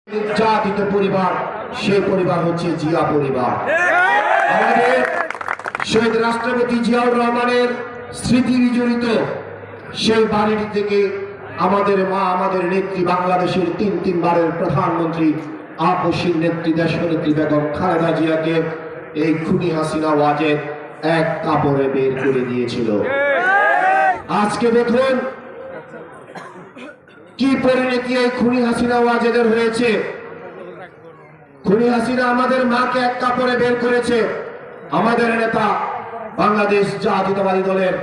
নির্যাতিত পরিবার, সেই পরিবার হচ্ছে জিয়া পরিবার। আমাদের শহীদ রাষ্ট্রপতি জিয়াউর রহমানের স্মৃতি বিজড়িত সেই বাড়িটি থেকে আমাদের মা, আমাদের নেত্রী, বাংলাদেশের তিনবারের প্রধানমন্ত্রী আপসীর নেত্রী, দেশনেত্রী বেগম খালেদা জিয়াকে এই খুনি হাসিনা ওয়াজেদ এক কাপড়ে বের করে দিয়েছিল। আজকে দেখুন কি পরিণতি এই খুনি হাসিনা ওয়াজেদের হয়েছে। খুনি হাসিনা আমাদের মাকে এক কাপড়ে বের করেছে। আমাদের নেতা, বাংলাদেশ জাতীয়তাবাদী দলের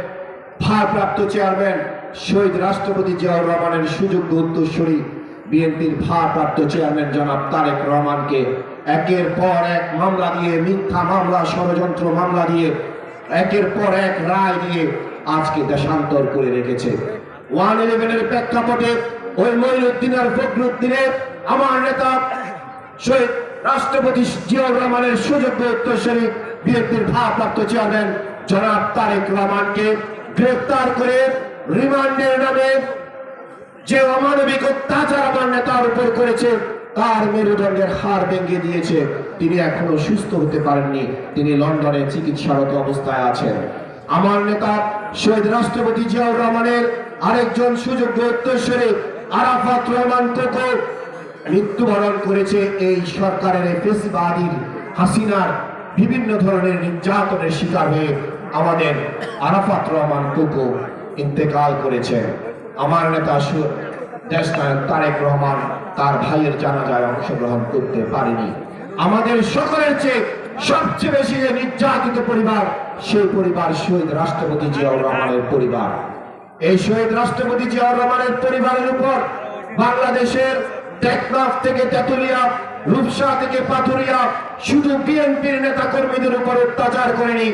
ভারপ্রাপ্ত চেয়ারম্যান শহীদ রাষ্ট্রপতি জিয়াউর রহমানের সুযোগ্য উত্তরসূরি বিএনপির ভারপ্রাপ্ত চেয়ারম্যান জনাব তারেক রহমানকে একের পর এক মামলা দিয়ে, মিথ্যা মামলা, ষড়যন্ত্র মামলা দিয়ে, একের পর এক রায় দিয়ে আজকে দেশান্তর করে রেখেছে। 111-এর প্রেক্ষাপটে ওই মঈনুদ্দিন আর ফখরুদ্দিনের আমার নেতা শহীদ রাষ্ট্রপতি জিয়াউর রহমানের সুযোগ্য উত্তরসূরি বিএনপির ভারপ্রাপ্ত চেয়ারম্যান জনাব তারেক রহমানকে গ্রেফতার করে রিমান্ডের নামে যে অমানবিক অত্যাচার আমার নেতার উপর করেছে, তার মেরুদণ্ডের হাড় ভেঙে দিয়েছে। তিনি এখনো সুস্থ হতে পারেননি, তিনি লন্ডনে চিকিৎসারত অবস্থায় আছেন। আমার নেতা শহীদ রাষ্ট্রপতি জিয়াউর রহমানের আরেকজন সুযোগ্য উত্তরসূরি আরাফাত রহমান কোকো মৃত্যুবরণ করেছে এই সরকারের ফেসিবাদী হাসিনার বিভিন্ন ধরনের নির্যাতনের শিকার হয়ে আমাদের আরাফাত রহমান কোকো ইন্তেকাল করেছেন। আমার নেতা দেশনায়ক তারেক রহমান তার ভাইয়ের জানাজায় অংশগ্রহণ করতে পারেনি। আমাদের সকলের চেয়ে সবচেয়ে বেশি যে নির্যাতিত পরিবার, সেই পরিবার শহীদ রাষ্ট্রপতি জিয়াউর রহমানের পরিবার। এই শহীদ রাষ্ট্রপতি জিয়াউর রহমানের পরিবারের উপর বাংলাদেশের টেকনাফ থেকে তেতুলিয়া, রূপসা থেকে পাথুরিয়া শুধু বিএনপির নেতা কর্মীদের উপর অত্যাচার করেনি,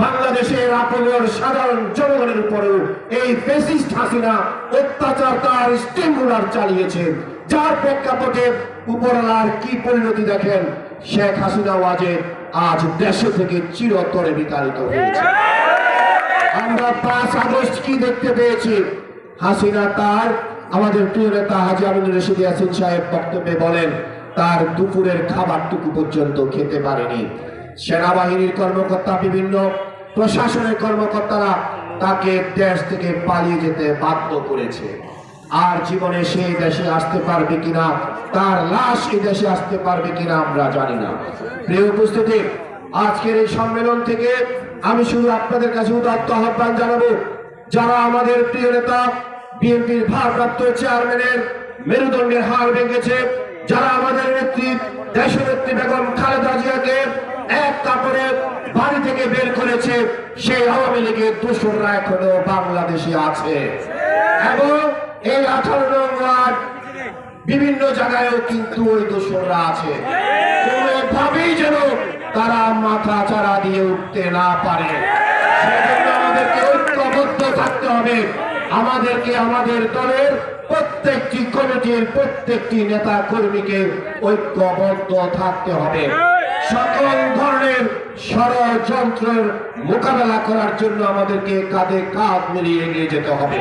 বাংলাদেশের আপনের সাধারণ জনগণের উপরেও এই ফ্যাসিস্ট হাসিনা অত্যাচার তার স্টিমুলার চালিয়েছে। যার প্রেক্ষাপটে উপরওয়ালার কি পরিণতি দেখেন, শেখ হাসিনা ওয়াজেদ আজ দেশে থেকে চিরতরে বিতাড়িত হয়েছে। আমরা 5 আগস্ট কি দেখতে পেয়েছি? হাসিনা তার আমাদের প্রিয় নেতা হাজী আমিনুর রশিদ ইয়াসিন সাহেব বক্তব্যে বলেন তার দুপুরের খাবারটুকু পর্যন্ত খেতে পারেনি। সেনাবাহিনীর কর্মকর্তা, বিভিন্ন প্রশাসনের কর্মকর্তারা তাকে দেশ থেকে পালিয়ে যেতে বাধ্য করেছে। আর জীবনে সেই দেশে আসতে পারবে কিনা, তার লাশ এই দেশে আসতে পারবে কিনা আমরা জানি না। প্রিয় উপস্থিতি, আজকের এই সম্মেলন থেকে আমি শুধু আপনাদের কাছে উদাত্ত আহ্বান জানাবো, যারা আমাদের প্রিয় নেতা বিএনপির ভারপ্রাপ্ত চেয়ারম্যানের মেরুদণ্ডের হাড় ভেঙেছে, যারা আমাদের নেত্রী দেশনেত্রী বেগম খালেদা জিয়াকে এক কাপড়ে বাড়ি থেকে বের করেছে, সেই আওয়ামী লীগের দোসররা এখনো বাংলাদেশে আছে এবং এই 18 নং ওয়ার্ড বিভিন্ন জায়গায়ও কিন্তু ওই দোসররা আছে। কোনোভাবেই যেন তারা মাথা চাড়া দিয়ে উঠতে না পারে, সেজন্য আমাদেরকে ঐক্যবদ্ধ থাকতে হবে। আমাদেরকে আমাদের দলের প্রত্যেকটি কমিটির প্রত্যেকটি নেতা কর্মীকে ঐক্যবদ্ধ থাকতে হবে। সকল ধরনের ষড়যন্ত্রের মোকাবেলা করার জন্য আমাদেরকে কাঁধে কাঁধ মিলিয়ে এগিয়ে যেতে হবে।